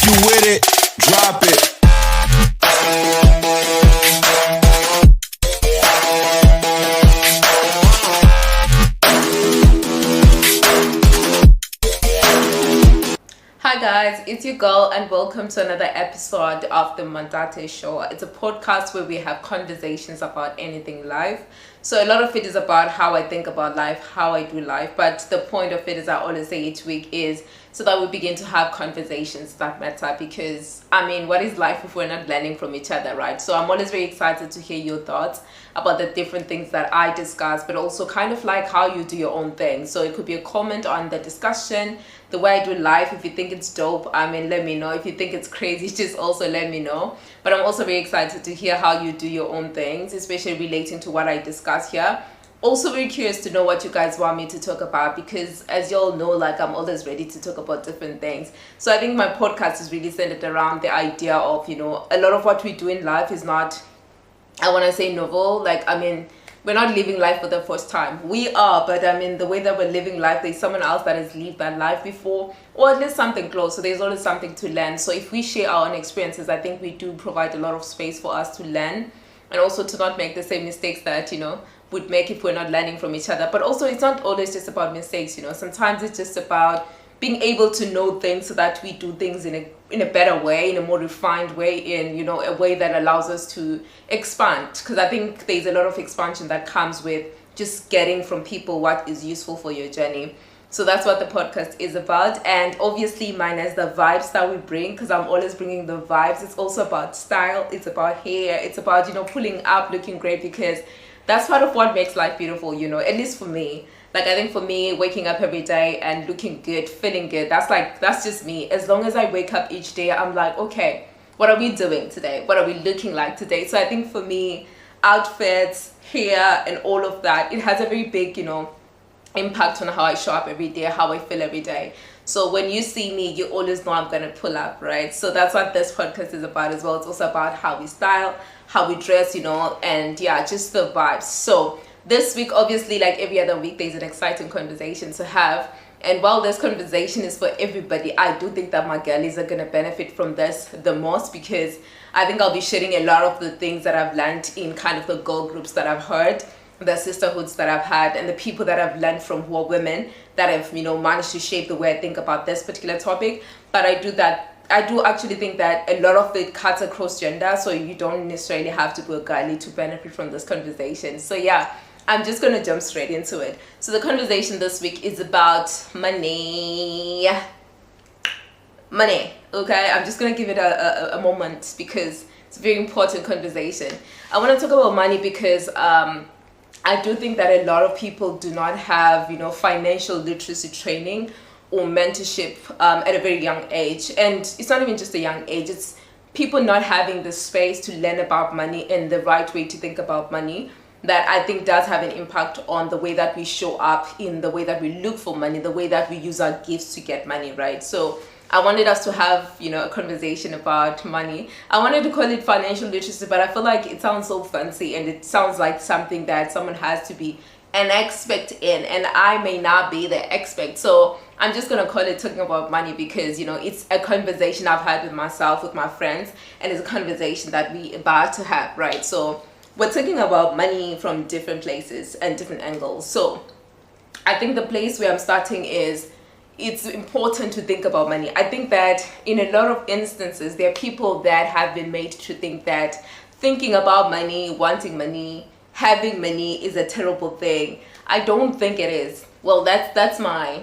If you with it, drop it. Hi guys, it's your girl and welcome to another episode of the Mantate Show. It's a podcast where we have conversations about anything life. So a lot of it is about how I think about life, how I do life. But the point of it, as I always say each week, is so that we begin to have conversations that matter. Because, I mean, what is life if we're not learning from each other, right? So I'm always very excited to hear your thoughts about the different things that I discuss, but also kind of like how you do your own thing. So it could be a comment on the discussion, the way I do life. If you think it's dope, I mean, let me know. If you think it's crazy, just also let me know. But I'm also very excited to hear how you do your own things, especially relating to what I discuss here. Also very curious to know what you guys want me to talk about, because as you all know, like, I'm always ready to talk about different things. So I think my podcast is really centered around the idea of, you know, a lot of what we do in life is not, I want to say, novel. Like, I mean, we're not living life for the first time. We are, but I mean, the way that we're living life, there's someone else that has lived that life before, or at least something close. So there's always something to learn. So if we share our own experiences, I think we do provide a lot of space for us to learn, and also to not make the same mistakes that, you know, would make if we're not learning from each other. But also, it's not always just about mistakes, you know. Sometimes it's just about being able to know things so that we do things in a better way, in a more refined way, in, you know, a way that allows us to expand. Because I think there's a lot of expansion that comes with just getting from people what is useful for your journey. So that's what the podcast is about. And obviously mine is the vibes that we bring, because I'm always bringing the vibes. It's also about style, it's about hair, it's about, you know, pulling up, looking great, because that's part of what makes life beautiful, you know, at least for me. Like, I think for me, waking up every day and looking good, feeling good, that's just me. As long as I wake up each day, I'm like, okay, what are we doing today? What are we looking like today? So I think for me, outfits, hair, and all of that, it has a very big, you know, impact on how I show up every day, how I feel every day. So when you see me, you always know I'm going to pull up, right? So that's what this podcast is about as well. It's also about how we style, how we dress, you know, and yeah, just the vibes. So this week, obviously, like every other week, there's an exciting conversation to have. And while this conversation is for everybody, I do think that my girlies are going to benefit from this the most, because I think I'll be sharing a lot of the things that I've learned in kind of the girl groups that I've heard, the sisterhoods that I've had, and the people that I've learned from who are women that have, you know, managed to shape the way I think about this particular topic. But I do actually think that a lot of it cuts across gender, so you don't necessarily have to be a girly to benefit from this conversation. So yeah, I'm just going to jump straight into it. So the conversation this week is about money. Money, okay? I'm just going to give it a moment, because it's a very important conversation. I want to talk about money because I do think that a lot of people do not have, you know, financial literacy training or mentorship at a very young age. And it's not even just a young age, it's people not having the space to learn about money and the right way to think about money, that I think does have an impact on the way that we show up, in the way that we look for money, the way that we use our gifts to get money, right? So I wanted us to have, you know, a conversation about money. I wanted to call it financial literacy, but I feel like it sounds so fancy, and it sounds like something that someone has to be an expert in, and I may not be the expert. So I'm just going to call it talking about money, because, you know, it's a conversation I've had with myself, with my friends, and it's a conversation that we about to have, right? So we're talking about money from different places and different angles. So I think the place where I'm starting is, it's important to think about money. I think that in a lot of instances, there are people that have been made to think that thinking about money, wanting money, having money is a terrible thing. I don't think it is. Well, that's my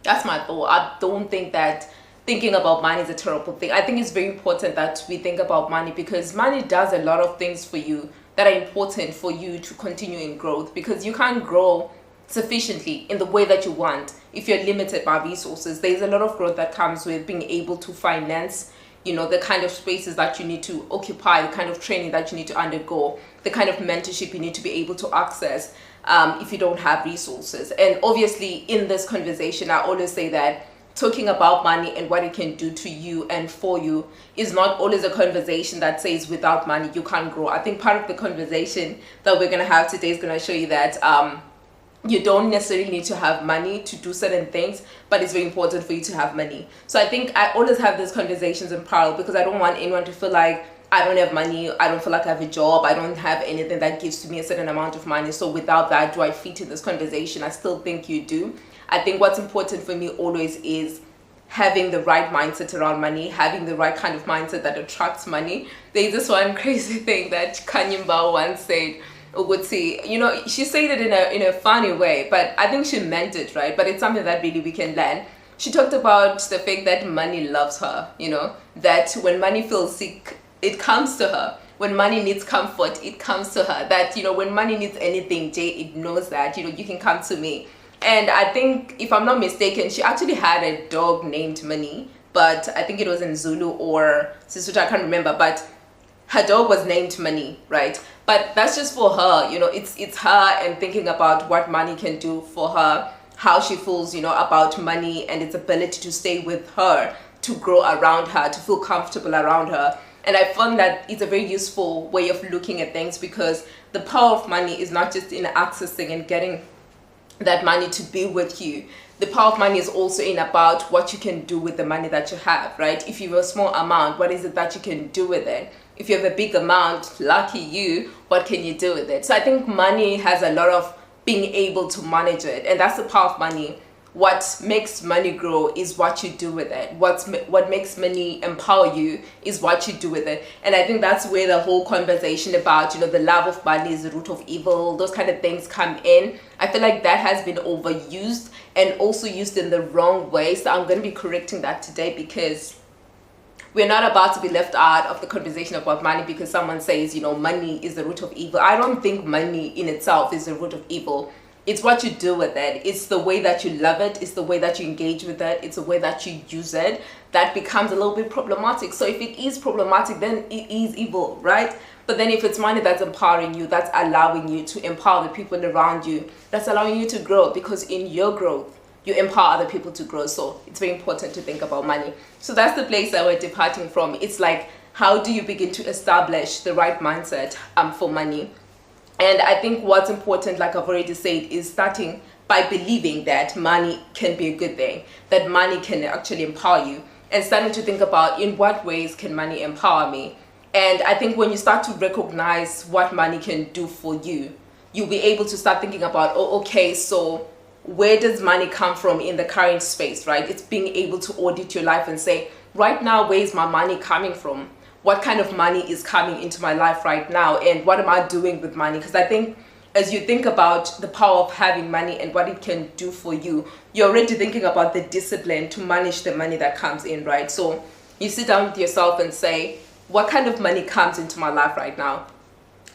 thought. I don't think that thinking about money is a terrible thing. I think it's very important that we think about money, because money does a lot of things for you that are important for you to continue in growth, because you can't grow sufficiently in the way that you want if you're limited by resources. There's a lot of growth that comes with being able to finance, you know, the kind of spaces that you need to occupy, the kind of training that you need to undergo, the kind of mentorship you need to be able to access if you don't have resources. And obviously in this conversation, I always say that talking about money and what it can do to you and for you is not always a conversation that says without money you can't grow. I think part of the conversation that we're going to have today is going to show you that you don't necessarily need to have money to do certain things, but it's very important for you to have money. So I think I always have these conversations in parallel, because I don't want anyone to feel like I don't have money, I don't feel like I have a job, I don't have anything that gives to me a certain amount of money, so without that do I fit in this conversation. I still think you do. I think what's important for me always is having the right mindset around money, having the right kind of mindset that attracts money. There's this one crazy thing that Kanyimba once said, Uguti, you know, she said it in a funny way, but I think she meant it, right? But it's something that really we can learn. She talked about the fact that money loves her, you know, that when money feels sick, it comes to her. When money needs comfort, it comes to her. That, you know, when money needs anything, Jay, it knows that, you know, you can come to me. And I think, if I'm not mistaken, she actually had a dog named Money, but I think it was in Zulu or Sisutu, I can't remember, but her dog was named Money, right? But that's just for her, you know, it's her, and thinking about what money can do for her, how she feels, you know, about money and its ability to stay with her, to grow around her, to feel comfortable around her. And I found that it's a very useful way of looking at things, because the power of money is not just in accessing and getting that money to be with you. The power of money is also in about what you can do with the money that you have, right? If you have a small amount, what is it that you can do with it? If you have a big amount, lucky you, what can you do with it? So I think money has a lot of being able to manage it, and that's the power of money. What makes money grow is what you do with it. What makes money empower you is what you do with it. And I think that's where the whole conversation about, you know, the love of money is the root of evil, those kind of things come in. I feel like that has been overused and also used in the wrong way. So I'm going to be correcting that today, because we're not about to be left out of the conversation about money because someone says, you know, money is the root of evil. I don't think money in itself is the root of evil. It's what you do with it. It's the way that you love it. It's the way that you engage with it. It's the way that you use it that becomes a little bit problematic. So if it is problematic, then it is evil, right? But then if it's money that's empowering you, that's allowing you to empower the people around you, that's allowing you to grow, because in your growth, you empower other people to grow. So it's very important to think about money. So that's the place that we're departing from. It's like, how do you begin to establish the right mindset for money? And I think what's important, like I've already said, is starting by believing that money can be a good thing, that money can actually empower you, and starting to think about, in what ways can money empower me? And I think when you start to recognize what money can do for you, you'll be able to start thinking about, oh, okay, so where does money come from in the current space, right? It's being able to audit your life and say, right now, where is my money coming from? What kind of money is coming into my life right now, and what am I doing with money? Because I think as you think about the power of having money and what it can do for you, you're already thinking about the discipline to manage the money that comes in, right? So you sit down with yourself and say, what kind of money comes into my life right now?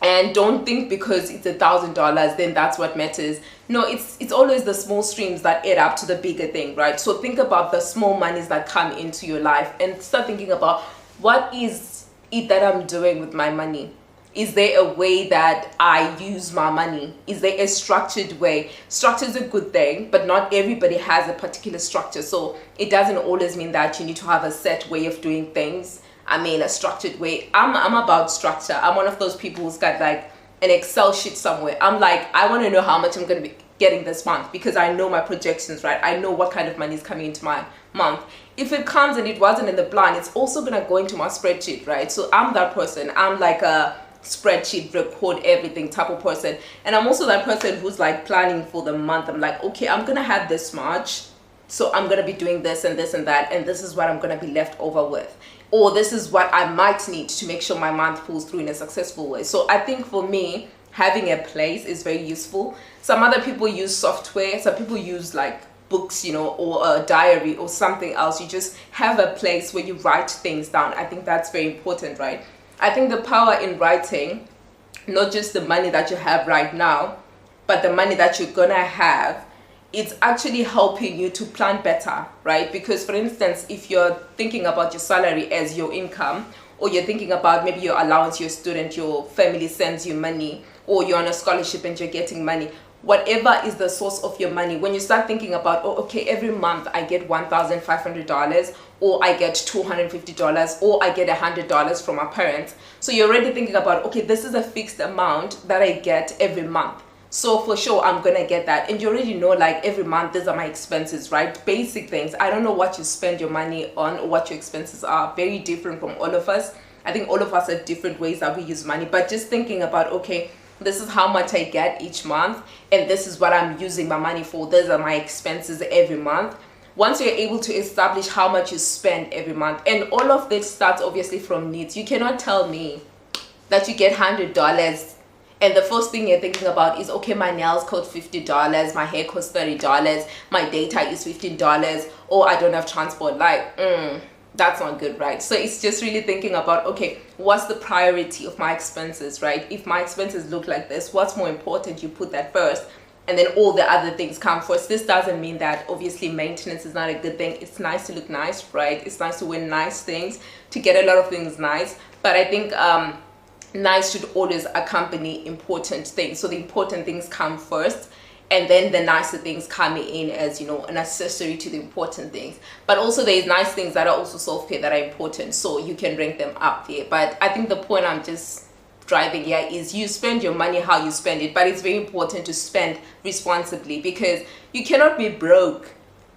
And don't think because it's $1,000 then that's what matters. No, it's always the small streams that add up to the bigger thing, right? So think about the small monies that come into your life and start thinking about, what is it that I'm doing with my money? Is there a way that I use my money? Is there a structured way? Structure is a good thing, but not everybody has a particular structure. So it doesn't always mean that you need to have a set way of doing things. I mean, a structured way. I'm about structure. I'm one of those people who's got like an Excel sheet somewhere. I'm like, I want to know how much I'm going to be getting this month, because I know my projections, right? I know what kind of money is coming into my month. If it comes and it wasn't in the plan, it's also going to go into my spreadsheet, right? So I'm that person. I'm like a spreadsheet, record everything type of person. And I'm also that person who's like planning for the month. I'm like, okay, I'm going to have this much. So I'm going to be doing this and this and that. And this is what I'm going to be left over with. Or this is what I might need to make sure my month pulls through in a successful way. So I think for me, having a place is very useful. Some other people use software. Some people use like books, you know, or a diary or something else. You just have a place where you write things down. I think that's very important, right? I think the power in writing, not just the money that you have right now, but the money that you're gonna have, it's actually helping you to plan better, right? Because for instance, if you're thinking about your salary as your income, or you're thinking about maybe your allowance, you're a student, your family sends you money, or you're on a scholarship and you're getting money, whatever is the source of your money, when you start thinking about, oh, okay, every month I get $1,500, or I get $250, or I get $100 from my parents. So you're already thinking about, okay, this is a fixed amount that I get every month. So for sure, I'm gonna get that. And you already know, like, every month, these are my expenses, right? Basic things. I don't know what you spend your money on or what your expenses are. Very different from all of us. I think all of us have different ways that we use money. But just thinking about, okay, this is how much I get each month, and this is what I'm using my money for. These are my expenses every month. Once you're able to establish how much you spend every month, and all of this starts obviously from needs. You cannot tell me that you get $100 and the first thing you're thinking about is, okay, my nails cost $50, my hair costs $30, my data is $15, or I don't have transport. Like, that's not good, right? So it's just really thinking about, okay, what's the priority of my expenses, right? If my expenses look like this, what's more important? You put that first, and then all the other things come first. This doesn't mean that obviously maintenance is not a good thing. It's nice to look nice, right? It's nice to wear nice things, to get a lot of things nice. But I think nice should always accompany important things. So the important things come first, and then the nicer things come in as, you know, an accessory to the important things. But also there's nice things that are also self-care that are important, so you can rank them up there. But I think the point I'm just driving here is, you spend your money how you spend it, but it's very important to spend responsibly, because you cannot be broke,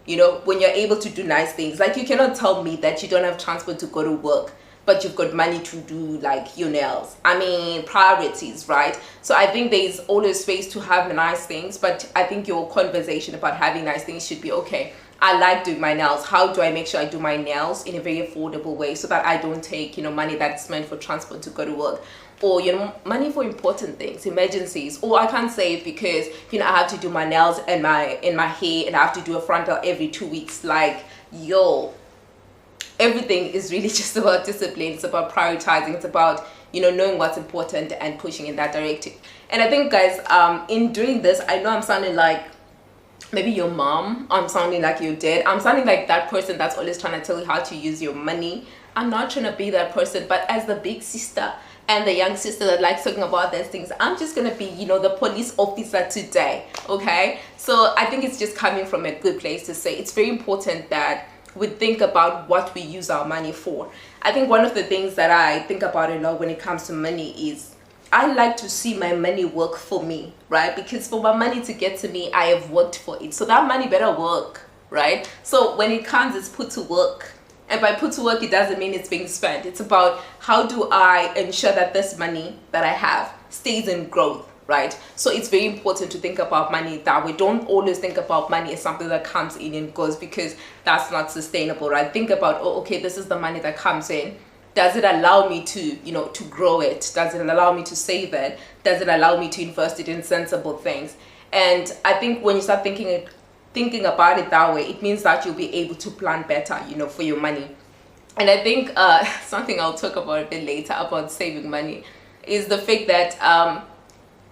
you know, when you're able to do nice things. Like, you cannot tell me that you don't have transport to go to work, but you've got money to do like your nails. I mean, priorities, right? So I think there's always space to have nice things, but I think your conversation about having nice things should be, okay, I like doing my nails. How do I make sure I do my nails in a very affordable way, so that I don't take, you know, money that's meant for transport to go to work, or, you know, money for important things, emergencies. Or I can't save because, you know, I have to do my nails and my hair, and I have to do a frontal every 2 weeks. Like, yo, everything is really just about discipline. It's about prioritizing. It's about, you know, knowing what's important and pushing in that direction. And I think, guys, in doing this, I know I'm sounding like maybe your mom, I'm sounding like your dad, I'm sounding like that person that's always trying to tell you how to use your money. I'm not trying to be that person, but as the big sister and the young sister that likes talking about those things, I'm just gonna be, you know, the police officer today, okay? So I think it's just coming from a good place to say it's very important that we think about what we use our money for. I think one of the things that I think about a lot when it comes to money is, I like to see my money work for me, right? Because for my money to get to me, I have worked for it. So that money better work, right? So when it comes, it's put to work. And by put to work, it doesn't mean it's being spent. It's about, how do I ensure that this money that I have stays in growth, right? So it's very important to think about money that way. Don't always think about money as something that comes in and goes, because that's not sustainable, right? Think about, oh, okay, this is the money that comes in. Does it allow me to, you know, to grow it? Does it allow me to save it? Does it allow me to invest it in sensible things? And I think when you start thinking about it that way, it means that you'll be able to plan better, you know, for your money. And I think something I'll talk about a bit later about saving money is the fact that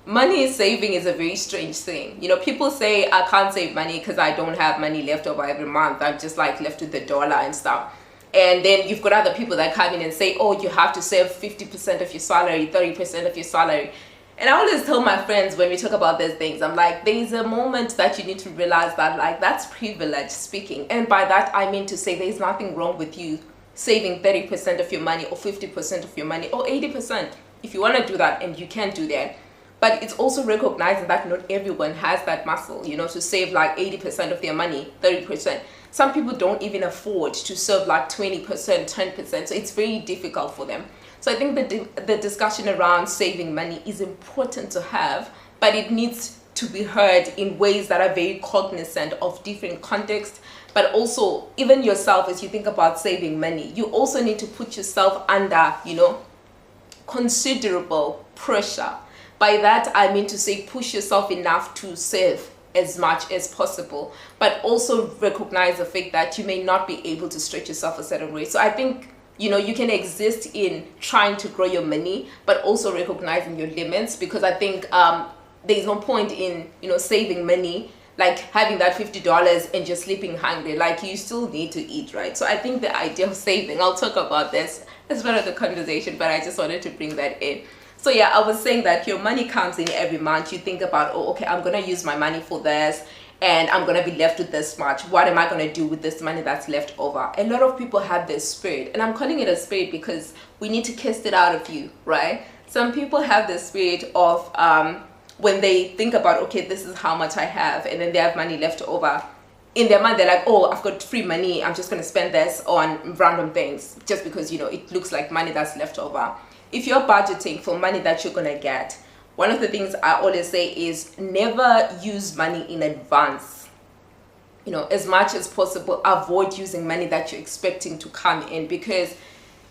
money saving is a very strange thing. You know, people say, I can't save money because I don't have money left over every month. I'm just like left with the dollar and stuff. And then you've got other people that come in and say, oh, you have to save 50% of your salary, 30% of your salary. And I always tell my friends when we talk about these things, I'm like, there's a moment that you need to realize that, like, that's privilege speaking. And by that, I mean to say there's nothing wrong with you saving 30% of your money or 50% of your money or 80%. If you want to do that, and you can do that. But it's also recognizing that not everyone has that muscle, you know, to save like 80% of their money, 30%. Some people don't even afford to save like 20%, 10%. So it's very difficult for them. So I think the discussion around saving money is important to have, but it needs to be heard in ways that are very cognizant of different contexts. But also, even yourself, as you think about saving money, you also need to put yourself under, you know, considerable pressure. By that, I mean to say push yourself enough to save as much as possible, but also recognize the fact that you may not be able to stretch yourself a certain way. So I think, you know, you can exist in trying to grow your money, but also recognizing your limits, because I think there's no point in, you know, saving money, like having that $50 and just sleeping hungry. Like, you still need to eat, right? So I think the idea of saving, I'll talk about this as part of the conversation, but I just wanted to bring that in. So yeah, I was saying that your money comes in every month. You think about, oh, okay, I'm going to use my money for this, and I'm going to be left with this much. What am I going to do with this money that's left over? A lot of people have this spirit, and I'm calling it a spirit because we need to cast it out of you, right? Some people have the spirit of when they think about, okay, this is how much I have, and then they have money left over, in their mind they're like, oh, I've got free money, I'm just going to spend this on random things just because, you know, it looks like money that's left over. If you're budgeting for money that you're going to get, one of the things I always say is never use money in advance. You know, as much as possible, avoid using money that you're expecting to come in, because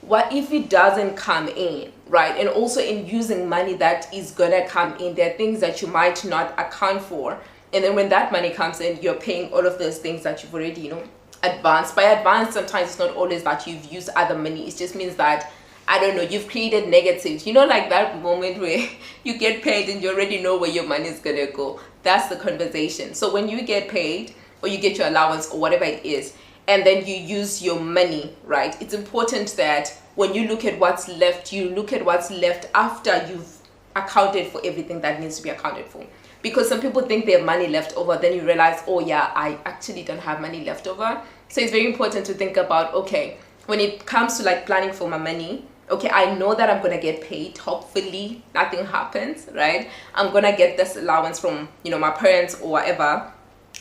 what if it doesn't come in, right? And also in using money that is gonna come in, there are things that you might not account for, and then when that money comes in, you're paying all of those things that you've already, you know, advanced. By advanced, sometimes it's not always that you've used other money, it just means that, I don't know, you've created negatives, you know, like that moment where you get paid and you already know where your money is gonna go. That's the conversation. So when you get paid, or you get your allowance or whatever it is, and then you use your money, right? It's important that when you look at what's left, you look at what's left after you've accounted for everything that needs to be accounted for. Because some people think they have money left over, then you realize, oh yeah, I actually don't have money left over. So it's very important to think about, okay, when it comes to like planning for my money, okay, I know that I'm gonna get paid, hopefully nothing happens, right? I'm gonna get this allowance from, you know, my parents or whatever.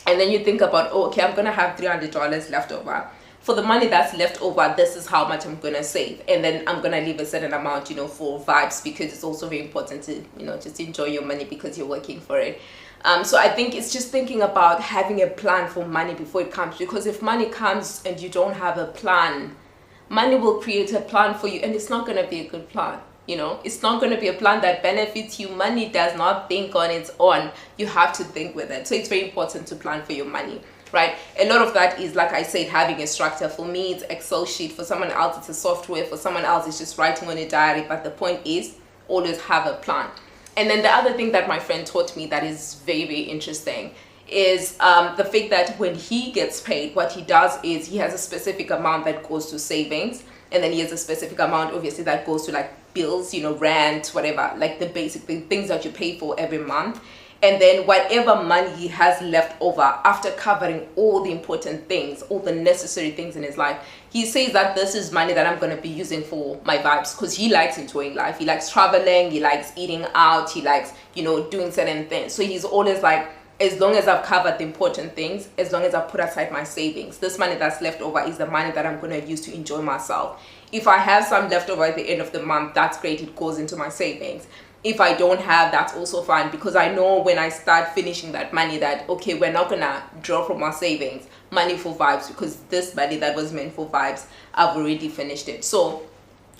And then you think about, oh, okay, I'm gonna have $300 left over. For the money that's left over, this is how much I'm gonna save, and then I'm gonna leave a certain amount, you know, for vibes, because it's also very important to, you know, just enjoy your money because you're working for it. So I think it's just thinking about having a plan for money before it comes, because if money comes and you don't have a plan, money will create a plan for you, and it's not gonna be a good plan. You know, it's not going to be a plan that benefits you. Money does not think on its own. You have to think with it. So it's very important to plan for your money, right? A lot of that is, like I said, having a structure. For me, it's Excel sheet. For someone else, it's a software. For someone else, it's just writing on a diary. But the point is, always have a plan. And then the other thing that my friend taught me that is very, very interesting is the fact that when he gets paid, what he does is he has a specific amount that goes to savings. And then he has a specific amount, obviously, that goes to like bills, you know, rent, whatever, like the basic things that you pay for every month. And then whatever money he has left over after covering all the important things, all the necessary things in his life, he says that this is money that I'm going to be using for my vibes, because he likes enjoying life. He likes traveling, he likes eating out, he likes, you know, doing certain things. So he's always like, as long as I've covered the important things, as long as I've put aside my savings, this money that's left over is the money that I'm going to use to enjoy myself. If I have some left over at the end of the month, that's great. It goes into my savings. If I don't have, that's also fine, because I know when I start finishing that money that, okay, we're not going to draw from our savings, money for vibes, because this money that was meant for vibes, I've already finished it. So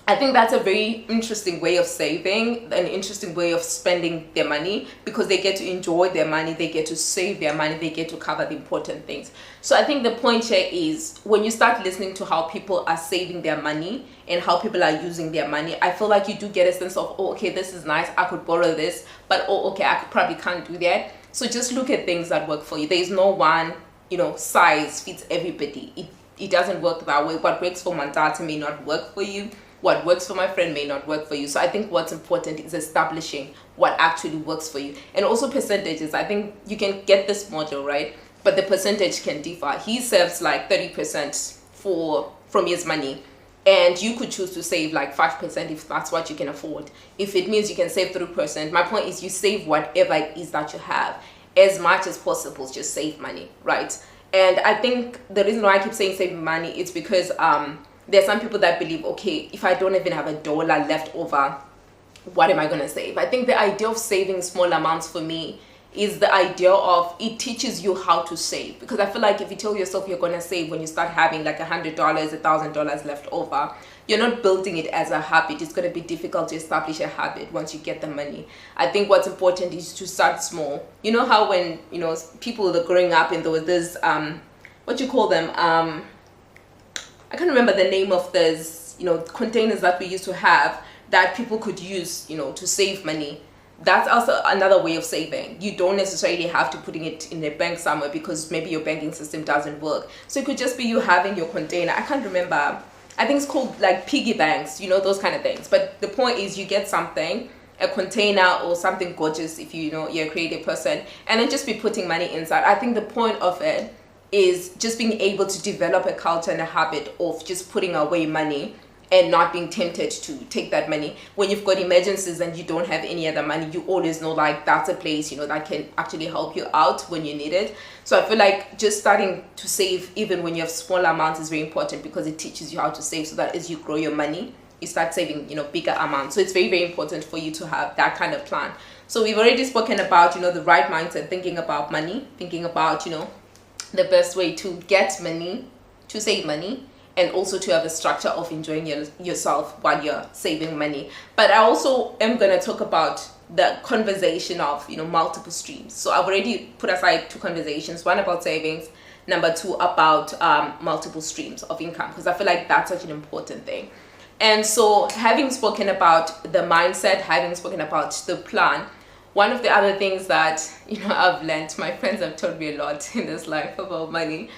I think that's a very interesting way of saving, an interesting way of spending their money, because they get to enjoy their money, they get to save their money, they get to cover the important things. So I think the point here is, when you start listening to how people are saving their money and how people are using their money, I feel like you do get a sense of, oh, okay, this is nice, I could borrow this, but oh, okay, I probably can't do that. So just look at things that work for you. There is no one, you know, size fits everybody. It doesn't work that way. What works for Mantate may not work for you. What works for my friend may not work for you. So I think what's important is establishing what actually works for you. And also percentages. I think you can get this model, right? But the percentage can differ. He saves like 30% from his money, and you could choose to save like 5% if that's what you can afford. If it means you can save 3%, my point is you save whatever it is that you have. As much as possible, just save money, right? And I think the reason why I keep saying save money is because there are some people that believe, okay, if I don't even have $1 left over, what am I going to save? I think the idea of saving small amounts for me is the idea of, it teaches you how to save. Because I feel like if you tell yourself you're going to save when you start having like $100, $1,000 left over, you're not building it as a habit. It's going to be difficult to establish a habit once you get the money. I think what's important is to start small. You know how when, you know, people are growing up and there was this, what you call them? I can't remember the name of those, you know, containers that we used to have that people could use, you know, to save money. That's also another way of saving. You don't necessarily have to putting it in a bank somewhere, because maybe your banking system doesn't work. So it could just be you having your container. I can't remember. I think it's called like piggy banks, you know, those kind of things. But the point is, you get something, a container or something gorgeous if you know you're a creative person, and then just be putting money inside. I think the point of it is just being able to develop a culture and a habit of just putting away money and not being tempted to take that money. When you've got emergencies and you don't have any other money, you always know like that's a place, that can actually help you out when you need it. So I feel like just starting to save even when you have small amounts is very important, because it teaches you how to save, so that as you grow your money, you start saving bigger amounts. So it's very, very important for you to have that kind of plan. So we've already spoken about the right mindset, thinking about money, thinking about the best way to get money, to save money, and also to have a structure of enjoying yourself while you're saving money. But I also am going to talk about the conversation of multiple streams. So I've already put aside 2 conversations, one about savings, number 2 about multiple streams of income, because I feel like that's such an important thing. And so having spoken about the mindset, having spoken about the plan, one of the other things that I've learned, my friends have told me a lot in this life about money,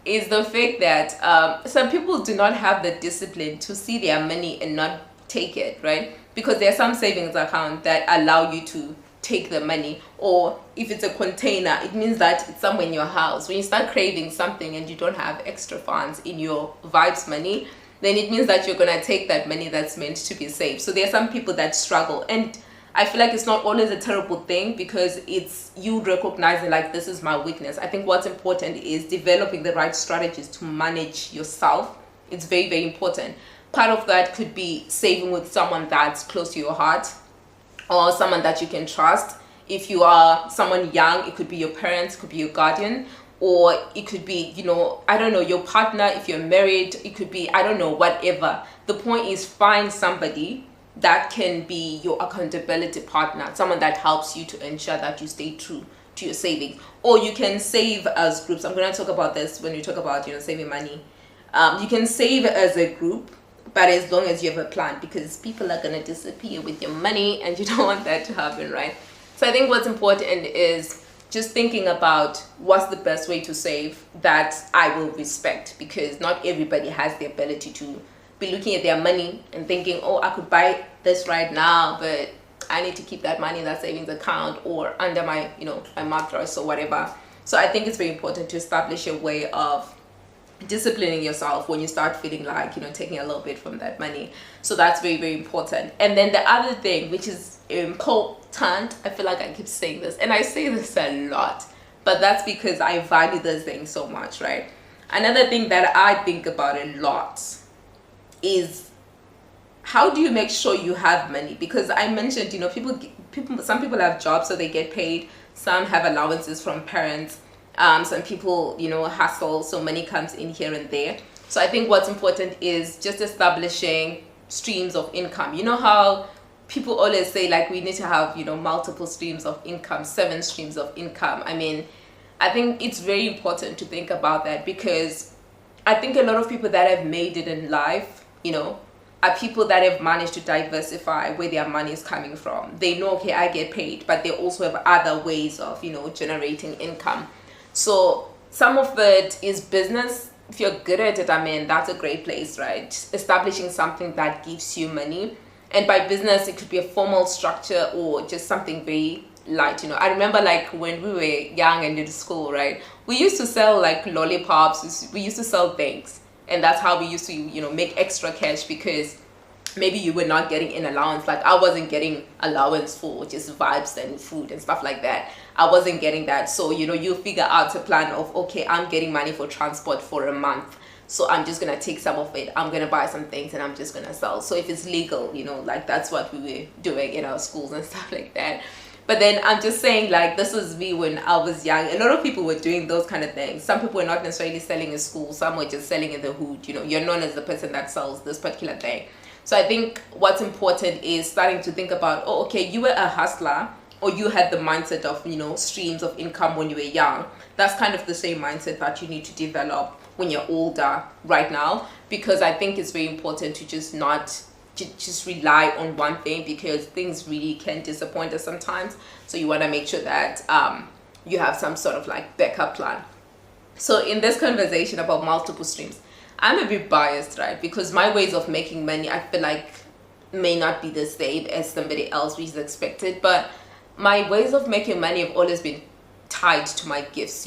is the fact that some people do not have the discipline to see their money and not take it, right? Because there are some savings accounts that allow you to take the money, or if it's a container, it means that it's somewhere in your house. When you start craving something and you don't have extra funds in your vibes money, then it means that you're going to take that money that's meant to be saved. So there are some people that struggle, and I feel like it's not always a terrible thing, because it's you recognizing like this is my weakness. I think what's important is developing the right strategies to manage yourself. It's very, very important. Part of that could be saving with someone that's close to your heart, or someone that you can trust. If you are someone young, it could be your parents, it could be your guardian, or it could be, I don't know, your partner. If you're married, it could be, I don't know, whatever. The point is, find somebody that can be your accountability partner, someone that helps you to ensure that you stay true to your savings. Or you can save as groups. I'm going to talk about this when we talk about saving money. You can save as a group, but as long as you have a plan, because people are going to disappear with your money and you don't want that to happen, right? So I think what's important is just thinking about what's the best way to save that I will respect, because not everybody has the ability to be looking at their money and thinking, oh, I could buy this right now, but I need to keep that money in that savings account or under my my mattress or whatever. So I think it's very important to establish a way of disciplining yourself when you start feeling like taking a little bit from that money. So that's very, very important. And then the other thing, which is important, I feel like I keep saying this, and I say this a lot, but that's because I value this thing so much, right? Another thing that I think about a lot is, how do you make sure you have money? Because I mentioned, some people have jobs so they get paid, some have allowances from parents, some people hustle, so money comes in here and there. So I think what's important is just establishing streams of income. You know how people always say like we need to have multiple streams of income, 7 streams of income. I mean, I think it's very important to think about that, because I think a lot of people that have made it in life are people that have managed to diversify where their money is coming from. They know, okay, I get paid, but they also have other ways of generating income. So some of it is business. If you're good at it, I mean, that's a great place, right? Establishing something that gives you money. And by business, it could be a formal structure or just something very light. I remember like when we were young and in school, right? We used to sell like lollipops. We used to sell things. And that's how we used to, make extra cash, because maybe you were not getting an allowance. Like I wasn't getting allowance for just vibes and food and stuff like that. I wasn't getting that. So, you figure out a plan of, okay, I'm getting money for transport for a month. So I'm just going to take some of it. I'm going to buy some things and I'm just going to sell. So if it's legal, like that's what we were doing in our schools and stuff like that. But then I'm just saying, like, this was me when I was young. A lot of people were doing those kind of things. Some people were not necessarily selling in school. Some were just selling in the hood. You're known as the person that sells this particular thing. So I think what's important is starting to think about, oh, okay, you were a hustler, or you had the mindset of, streams of income when you were young. That's kind of the same mindset that you need to develop when you're older right now, because I think it's very important to just not just rely on one thing, because things really can disappoint us sometimes. So you want to make sure that you have some sort of like backup plan. So in this conversation about multiple streams, I'm a bit biased, right? Because my ways of making money, I feel like, may not be the same as somebody else which is expected, but my ways of making money have always been tied to my gifts.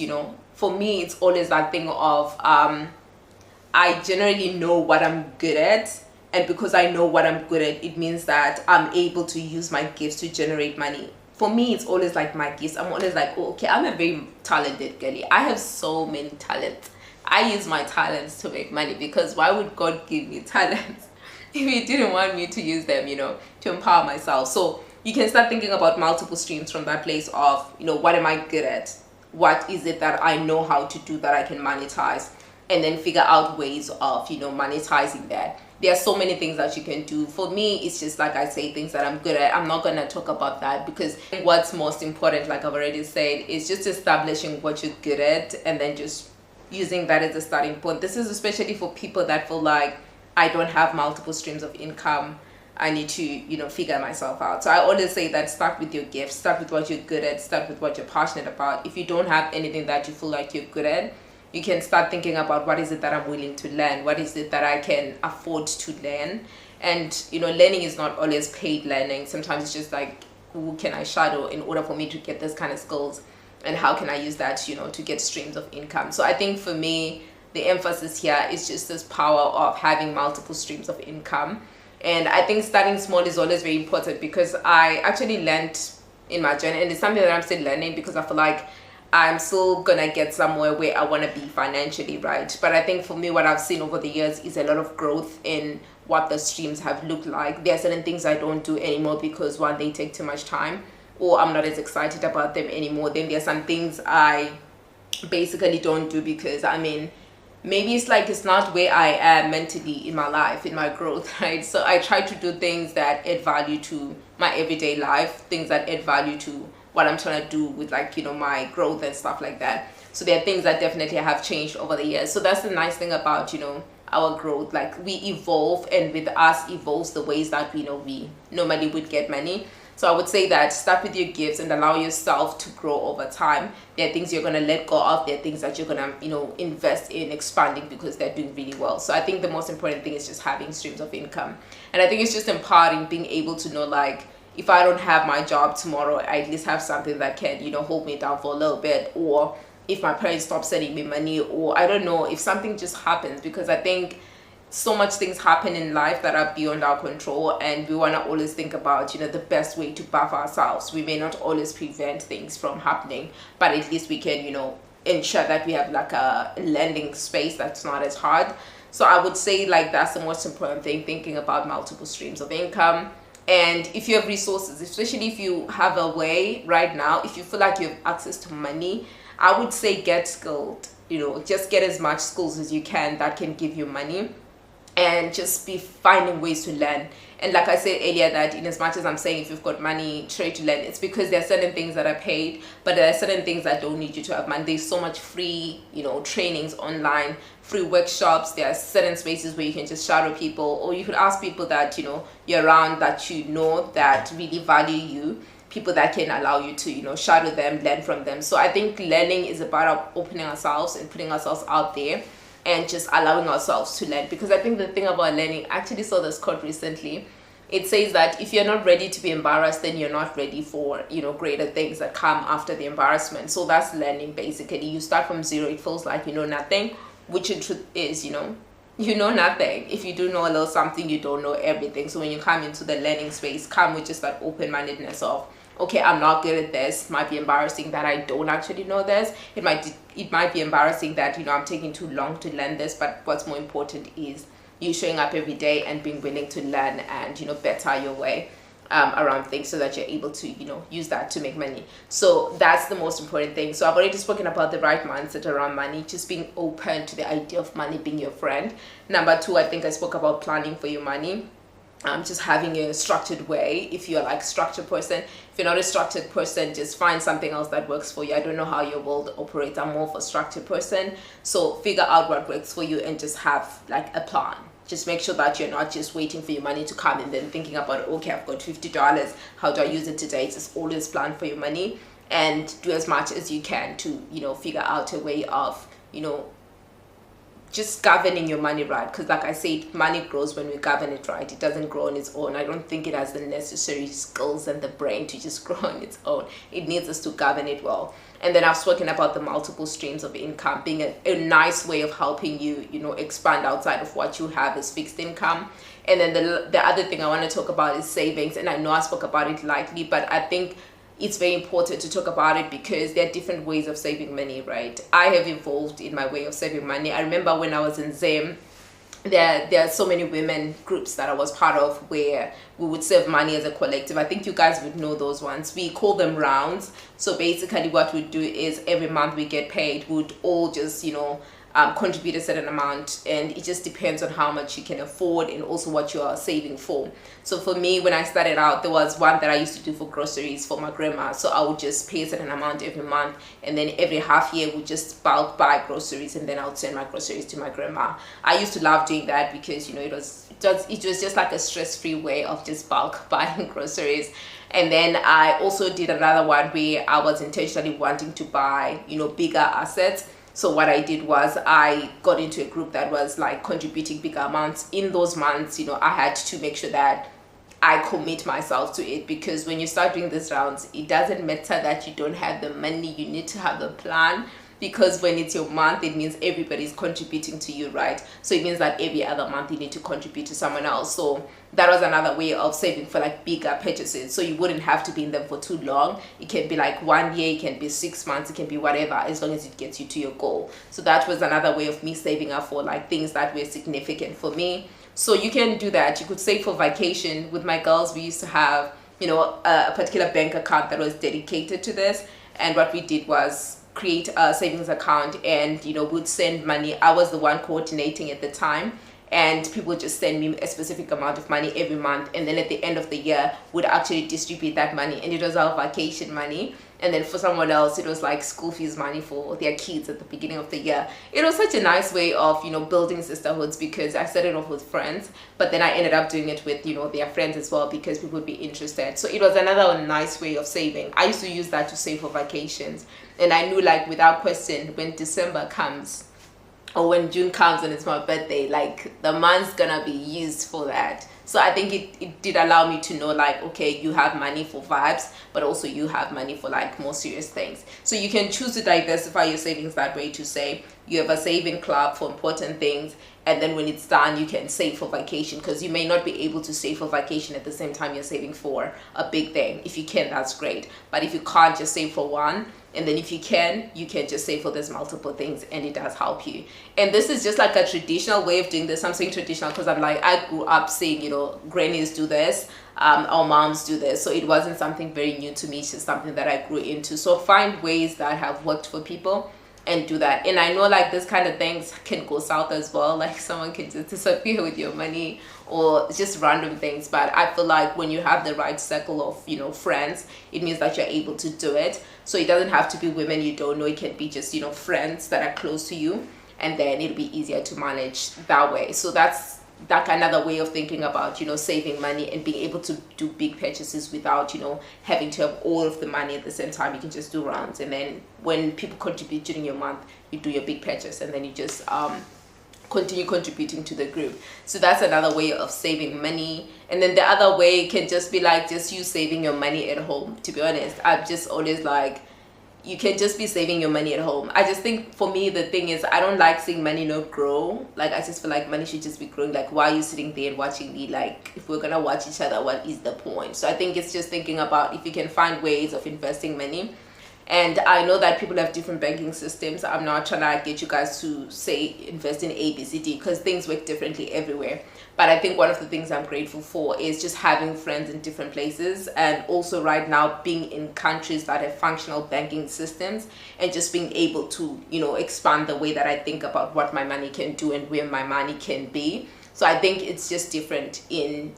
For me, it's always that thing of I generally know what I'm good at, and because I know what I'm good at, it means that I'm able to use my gifts to generate money. For me, it's always like my gifts. I'm always like, oh, okay, I'm a very talented girlie. I have so many talents. I use my talents to make money, because why would God give me talents if he didn't want me to use them, to empower myself? So you can start thinking about multiple streams from that place of, what am I good at? What is it that I know how to do that I can monetize? And then figure out ways of, monetizing that. There are so many things that you can do. For me, it's just like I say, things that I'm good at. I'm not going to talk about that, because what's most important, like I've already said, is just establishing what you're good at and then just using that as a starting point. This is especially for people that feel like, I don't have multiple streams of income. I need to, figure myself out. So I always say that start with your gifts, start with what you're good at, start with what you're passionate about. If you don't have anything that you feel like you're good at, you can start thinking about, what is it that I'm willing to learn? What is it that I can afford to learn? And, learning is not always paid learning. Sometimes it's just like, who can I shadow in order for me to get this kind of skills? And how can I use that, to get streams of income? So I think for me, the emphasis here is just this power of having multiple streams of income. And I think starting small is always very important, because I actually learned in my journey, and it's something that I'm still learning, because I feel like I'm still gonna get somewhere where I want to be financially, right? But I think for me, what I've seen over the years is a lot of growth in what the streams have looked like. There are certain things I don't do anymore because, one, they take too much time, or I'm not as excited about them anymore. Then there are some things I basically don't do because, maybe it's like it's not where I am mentally in my life, in my growth, right? So I try to do things that add value to my everyday life, things that add value to what I'm trying to do with, like, my growth and stuff like that. So there are things that definitely have changed over the years. So that's the nice thing about, our growth. Like, we evolve, and with us evolves the ways that we normally would get money. So I would say that start with your gifts and allow yourself to grow over time. There are things you're going to let go of. There are things that you're going to, invest in expanding because they're doing really well. So I think the most important thing is just having streams of income. And I think it's just empowering, being able to know, like, if I don't have my job tomorrow, I at least have something that can, hold me down for a little bit. Or if my parents stop sending me money, or I don't know, if something just happens, because I think so much things happen in life that are beyond our control, and we want to always think about, the best way to buffer ourselves. We may not always prevent things from happening, but at least we can, ensure that we have like a landing space that's not as hard. So I would say, like, that's the most important thing, thinking about multiple streams of income. And if you have resources, especially if you have a way right now, if you feel like you have access to money, I would say get skilled, just get as much skills as you can that can give you money, and just be finding ways to learn. And like I said earlier, that in as much as I'm saying, if you've got money, try to learn. It's because there are certain things that are paid, but there are certain things that don't need you to have money. There's so much free, trainings online, free workshops. There are certain spaces where you can just shadow people, or you could ask people that, you're around, that that really value you, people that can allow you to, shadow them, learn from them. So I think learning is about opening ourselves and putting ourselves out there, and just allowing ourselves to learn. Because I think the thing about learning, I actually saw this quote recently. It says that if you're not ready to be embarrassed, then you're not ready for, greater things that come after the embarrassment. So that's learning, basically. You start from zero. It feels like you know nothing, which in truth is, you know nothing. If you do know a little something, you don't know everything. So when you come into the learning space, come with just that open-mindedness of, okay, I'm not good at this. It might be embarrassing that I don't actually know this. It might be embarrassing that, I'm taking too long to learn this. But what's more important is you showing up every day and being willing to learn and, better your way around things, so that you're able to, use that to make money. So that's the most important thing. So I've already spoken about the right mindset around money, just being open to the idea of money being your friend. Number 2, I think I spoke about planning for your money. Just having a structured way. If you're like a structured person, if you're not a structured person, just find something else that works for you. I don't know how your world operates. I'm more of a structured person. So figure out what works for you and just have like a plan. Just make sure that you're not just waiting for your money to come and then thinking about, okay, I've got $50. How do I use it today? Just always plan for your money and do as much as you can to, figure out a way of, just governing your money right, because like I said, money grows when we govern it right. It doesn't grow on its own. I don't think it has the necessary skills and the brain to just grow on its own. It needs us to govern it well. And then I've spoken about the multiple streams of income being a nice way of helping you, expand outside of what you have as fixed income. And then the other thing I want to talk about is savings. And I know I spoke about it lightly, but I think it's very important to talk about it because there are different ways of saving money, right? I have evolved in my way of saving money. I remember when I was in Zim, there are so many women groups that I was part of where we would save money as a collective. I think you guys would know those ones. We call them rounds. So basically what we do is every month we get paid, we'd all just, contribute a certain amount, and it just depends on how much you can afford and also what you are saving for. So for me, when I started out, there was one that I used to do for groceries for my grandma. So I would just pay a certain amount every month, and then every half year we just bulk buy groceries, and then I would send my groceries to my grandma. I used to love doing that because it was just like a stress-free way of just bulk buying groceries. And then I also did another one where I was intentionally wanting to buy bigger assets. So what I did was I got into a group that was like contributing bigger amounts. In those months, I had to make sure that I commit myself to it, because when you start doing these rounds, it doesn't matter that you don't have the money, you need to have a plan. Because when it's your month, it means everybody's contributing to you, right? So it means that every other month you need to contribute to someone else. So that was another way of saving for like bigger purchases. So you wouldn't have to be in them for too long. It can be like 1 year, it can be 6 months, it can be whatever, as long as it gets you to your goal. So that was another way of me saving up for like things that were significant for me. So you can do that. You could save for vacation. With my girls, we used to have, a particular bank account that was dedicated to this. And what we did was create a savings account, and would send money. I was the one coordinating at the time, and people would just send me a specific amount of money every month, and then at the end of the year would actually distribute that money, and it was our vacation money. And then for someone else, it was like school fees money for their kids at the beginning of the year. It was such a nice way of, building sisterhoods, because I started off with friends, but then I ended up doing it with, their friends as well, because people would be interested. So it was another nice way of saving. I used to use that to save for vacations. And I knew, like, without question, when December comes, or when June comes and it's my birthday, like, the month's gonna be used for that. So I think it did allow me to know, like, okay, you have money for vibes, but also you have money for like more serious things. So you can choose to diversify your savings that way, to say you have a saving club for important things, and then when it's done, you can save for vacation, because you may not be able to save for vacation at the same time you're saving for a big thing. If you can, that's great. But if you can't, just save for one. And then if you can just save for these multiple things, and it does help you. And this is just like a traditional way of doing this. I'm saying traditional because I grew up seeing, grannies do this, our moms do this. So it wasn't something very new to me. It's just something that I grew into. So find ways that have worked for people and do that. And I know, like, this kind of things can go south as well. Like, someone can just disappear with your money, or just random things. But I feel like when you have the right circle of friends, it means that you're able to do it. So it doesn't have to be women you don't know. It can be just friends that are close to you, and then it'll be easier to manage that way. So that's another way of thinking about saving money and being able to do big purchases without having to have all of the money at the same time. You can just do rounds, and then when people contribute during your month, you do your big purchase, and then you just continue contributing to the group. So that's another way of saving money. And then the other way can just be like just you saving your money at home. To be honest, I'm just always like, you can just be saving your money at home. I just think for me, the thing is, I don't like seeing money not grow. Like, I just feel like money should just be growing. Like, why are you sitting there and watching me? Like, if we're gonna watch each other, what is the point? So I think it's just thinking about if you can find ways of investing money. And I know that people have different banking systems. I'm not trying to get you guys to say invest in A, B, C, D, because things work differently everywhere. But I think one of the things I'm grateful for is just having friends in different places, and also right now being in countries that have functional banking systems, and just being able to expand the way that I think about what my money can do and where my money can be. So I think it's just different in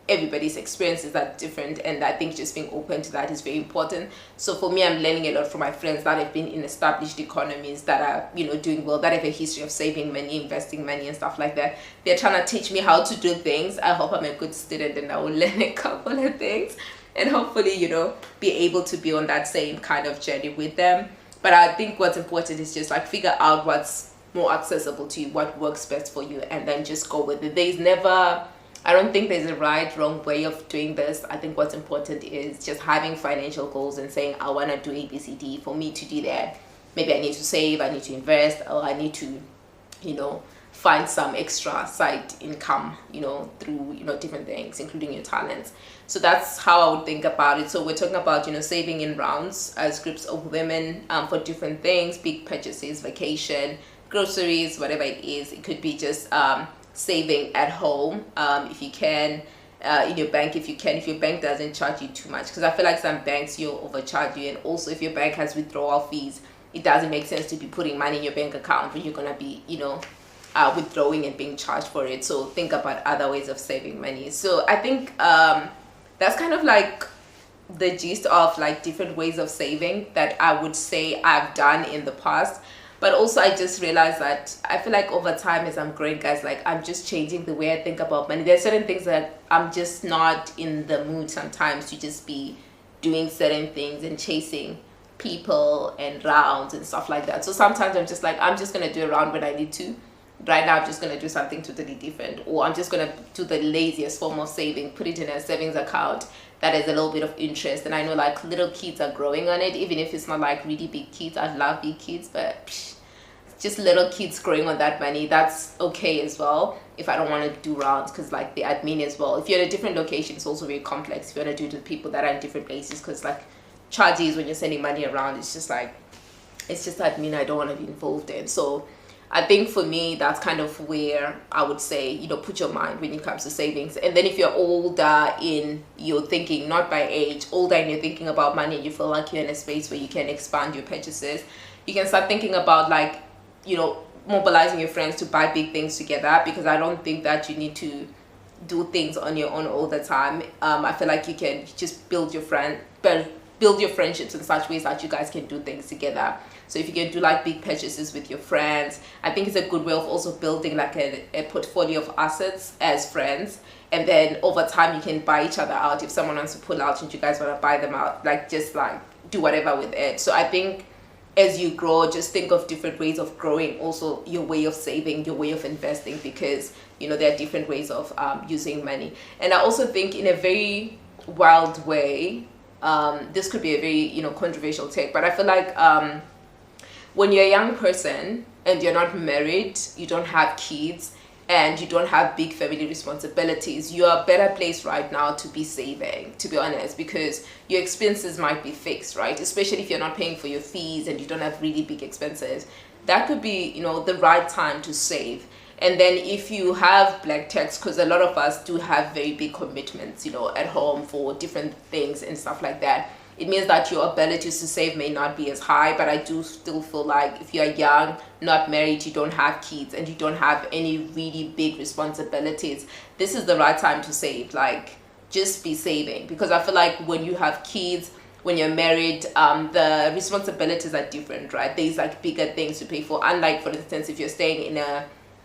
everybody's experiences are different, and I think just being open to that is very important. So for me, I'm learning a lot from my friends that have been in established economies that are doing well, that have a history of saving money, investing money, and stuff like that. They're trying to teach me how to do things. I hope I'm a good student and I will learn a couple of things, and hopefully be able to be on that same kind of journey with them. But I think what's important is just like figure out what's more accessible to you, what works best for you, and then just go with it. There's never, I don't think there's a right, wrong way of doing this. I think what's important is just having financial goals and saying, I want to do ABCD. For me to do that, maybe I need to save, I need to invest, or I need to, find some extra side income, through, different things, including your talents. So that's how I would think about it. So we're talking about, saving in rounds as groups of women for different things, big purchases, vacation, groceries, whatever it is. It could be just saving at home, if you can, in your bank if you can, if your bank doesn't charge you too much, because I feel like some banks you'll overcharge you, and also if your bank has withdrawal fees, it doesn't make sense to be putting money in your bank account when you're gonna be withdrawing and being charged for it. So think about other ways of saving money. So I think that's kind of like the gist of like different ways of saving that I would say I've done in the past. But also I just realized that I feel like over time as I'm growing, guys, like I'm just changing the way I think about money. There's certain things that I'm just not in the mood sometimes to just be doing certain things and chasing people and rounds and stuff like that. So sometimes I'm just like, I'm just gonna do a round when I need to. Right now I'm just gonna do something totally different, or I'm just gonna do the laziest form of saving, put it in a savings account that has a little bit of interest. And I know like little kids are growing on it, even if it's not like really big kids. I love big kids, but just little kids growing on that money, that's okay as well if I don't want to do rounds, because like the admin as well, if you're in a different location, it's also very complex if you want to do to people that are in different places, because like charges when you're sending money around, it's just admin I don't want to be involved in. So I think for me, that's kind of where I would say, put your mind when it comes to savings. And then if you're older in your thinking, not by age, older and you're thinking about money, you feel like you're in a space where you can expand your purchases, you can start thinking about like, mobilizing your friends to buy big things together, because I don't think that you need to do things on your own all the time. I feel like you can just build your friendships in such ways that you guys can do things together. So if you can do like big purchases with your friends, I think it's a good way of also building like a portfolio of assets as friends. And then over time you can buy each other out. If someone wants to pull out and you guys want to buy them out, like just like do whatever with it. So I think as you grow, just think of different ways of growing, also your way of saving, your way of investing, because there are different ways of using money. And I also think in a very wild way, this could be a very controversial take, but I feel like when you're a young person and you're not married, you don't have kids, and you don't have big family responsibilities, you're a better place right now to be saving, to be honest, because your expenses might be fixed, right? Especially if you're not paying for your fees and you don't have really big expenses. That could be, the right time to save. And then if you have black tax, because a lot of us do have very big commitments, at home for different things and stuff like that, it means that your abilities to save may not be as high. But I do still feel like if you're young, not married, you don't have kids, and you don't have any really big responsibilities, this is the right time to save. Like, just be saving, because I feel like when you have kids, when you're married, the responsibilities are different, right? There's like bigger things to pay for. Unlike, for instance, if you're staying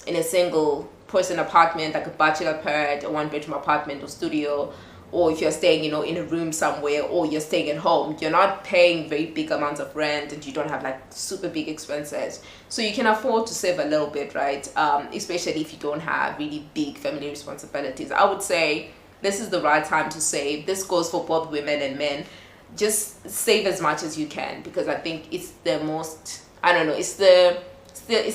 in a single person apartment, like a bachelor pad, a one bedroom apartment or studio, or if you're staying in a room somewhere, or you're staying at home, you're not paying very big amounts of rent, and you don't have like super big expenses, so you can afford to save a little bit, right? Especially if you don't have really big family responsibilities. I would say this is the right time to save. This goes for both women and men. Just save as much as you can, because I think it's the most, I don't know, it's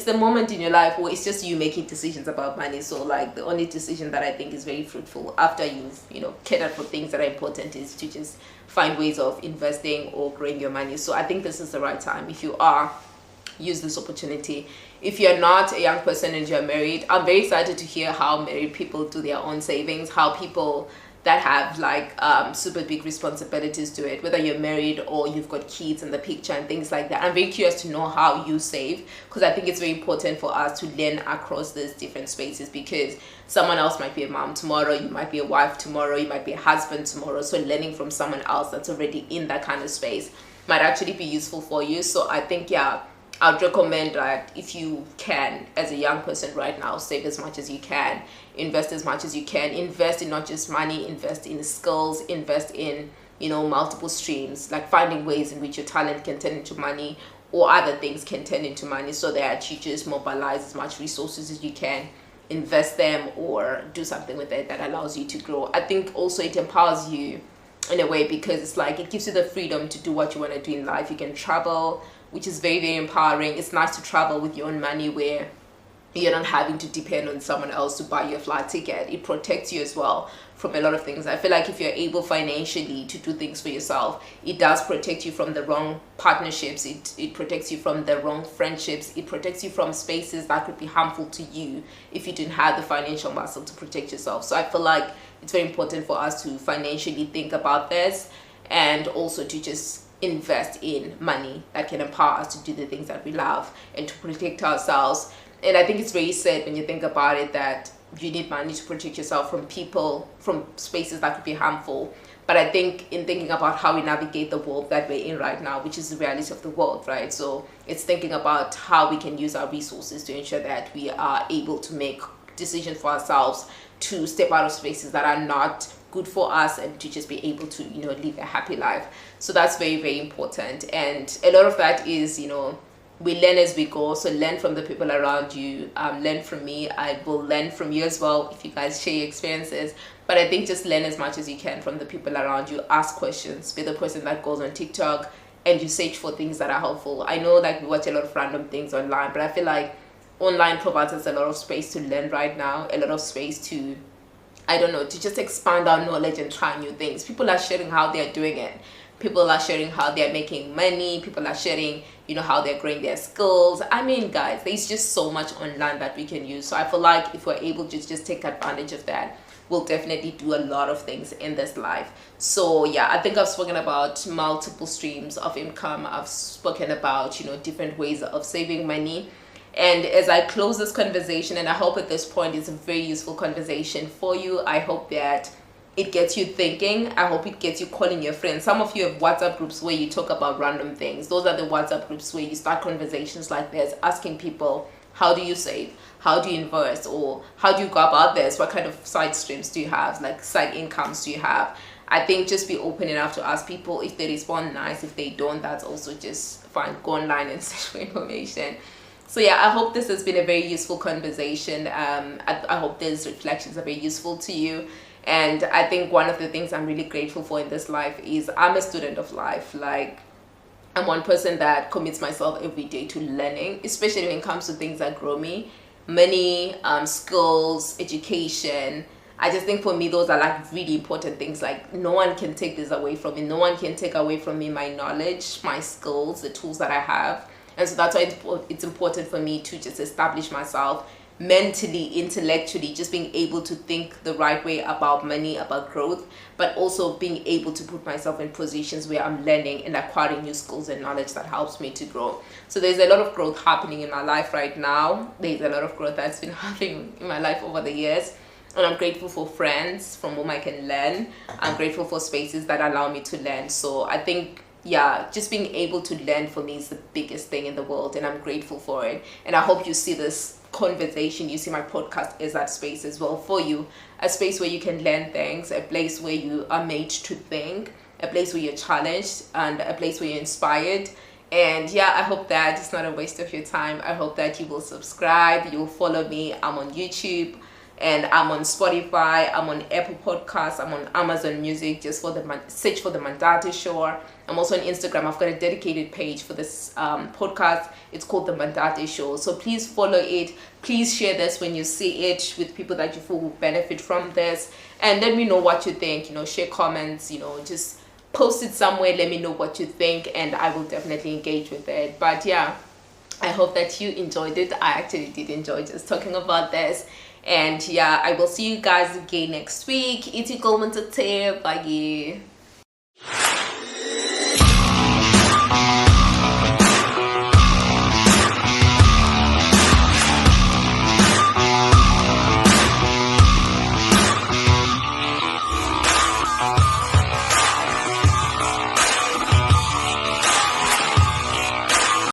the moment in your life where it's just you making decisions about money. So like the only decision that I think is very fruitful after you've catered for things that are important is to just find ways of investing or growing your money. So I think this is the right time. If you are, use this opportunity. If you're not a young person and you're married, I'm very excited to hear how married people do their own savings, how people that have like super big responsibilities to it, whether you're married or you've got kids in the picture and things like that. I'm very curious to know how you save, because I think it's very important for us to learn across these different spaces, because someone else might be a mom tomorrow, you might be a wife tomorrow, you might be a husband tomorrow. So learning from someone else that's already in that kind of space might actually be useful for you. So I think, yeah, I would recommend that if you can, as a young person right now, save as much as you can, invest as much as you can, invest in not just money, invest in skills, invest in, multiple streams, like finding ways in which your talent can turn into money, or other things can turn into money, so that you just mobilize as much resources as you can, invest them, or do something with it that allows you to grow. I think also it empowers you in a way, because it's like it gives you the freedom to do what you want to do in life. You can travel, which is very, very empowering. It's nice to travel with your own money, where you're not having to depend on someone else to buy you a flight ticket. It protects you as well from a lot of things. I feel like if you're able financially to do things for yourself, it does protect you from the wrong partnerships. It protects you from the wrong friendships. It protects you from spaces that could be harmful to you if you didn't have the financial muscle to protect yourself. So I feel like it's very important for us to financially think about this, and also to just invest in money that can empower us to do the things that we love and to protect ourselves. And I think it's very sad when you think about it, that you need money to protect yourself from people, from spaces that could be harmful. But I think in thinking about how we navigate the world that we're in right now, which is the reality of the world, right? So it's thinking about how we can use our resources to ensure that we are able to make decisions for ourselves, to step out of spaces that are not good for us, and to just be able to, live a happy life. So that's very, very important. And a lot of that is, we learn as we go. So learn from the people around you, learn from me. I will learn from you as well if you guys share your experiences. But I think just learn as much as you can from the people around you. Ask questions. Be the person that goes on TikTok and you search for things that are helpful. I know, like, we watch a lot of random things online, but I feel like online provides us a lot of space to learn right now, a lot of space to, to just expand our knowledge and try new things. People are sharing how they're doing it. People are sharing how they're making money. People are sharing, how they're growing their skills. I mean, guys, there's just so much online that we can use. So I feel like if we're able to just take advantage of that, we'll definitely do a lot of things in this life. So yeah, I think I've spoken about multiple streams of income. I've spoken about, different ways of saving money. And as I close this conversation, and I hope at this point it's a very useful conversation for you, I hope that it gets you thinking. I hope it gets you calling your friends. Some of you have WhatsApp groups where you talk about random things. Those are the WhatsApp groups where you start conversations like this, asking people, how do you save? How do you invest? Or how do you go about this? What kind of side streams do you have? Like, side incomes do you have? I think just be open enough to ask people. If they respond, nice. If they don't, that's also just fine. Go online and search for information. So yeah, I hope this has been a very useful conversation. I hope these reflections are very useful to you. And I think one of the things I'm really grateful for in this life is I'm a student of life. Like, I'm one person that commits myself every day to learning, especially when it comes to things that grow me. Money, skills, education. I just think for me, those are like really important things. Like, no one can take this away from me. No one can take away from me my knowledge, my skills, the tools that I have. And so that's why it's important for me to just establish myself mentally, intellectually, just being able to think the right way about money, about growth, but also being able to put myself in positions where I'm learning and acquiring new skills and knowledge that helps me to grow. So there's a lot of growth happening in my life right now. There's a lot of growth that's been happening in my life over the years. And I'm grateful for friends from whom I can learn. I'm grateful for spaces that allow me to learn. So I think, yeah, just being able to learn for me is the biggest thing in the world, and I'm grateful for it. And I hope you see this conversation, you see my podcast as that space as well for you, a space where you can learn things, a place where you are made to think, a place where you're challenged, and a place where you're inspired. And yeah, I hope that it's not a waste of your time. I hope that you will subscribe, you'll follow me. I'm on YouTube, and I'm on Spotify, I'm on Apple Podcasts, I'm on Amazon Music. Just search for the Mantate Show. I'm also on Instagram. I've got a dedicated page for this podcast. It's called the Mantate Show. So please follow it. Please share this when you see it with people that you feel will benefit from this. And let me know what you think. Share comments. Just post it somewhere. Let me know what you think, and I will definitely engage with it. But yeah, I hope that you enjoyed it. I actually did enjoy just talking about this. And yeah, I will see you guys again next week. It's your girl Mantate. Bye.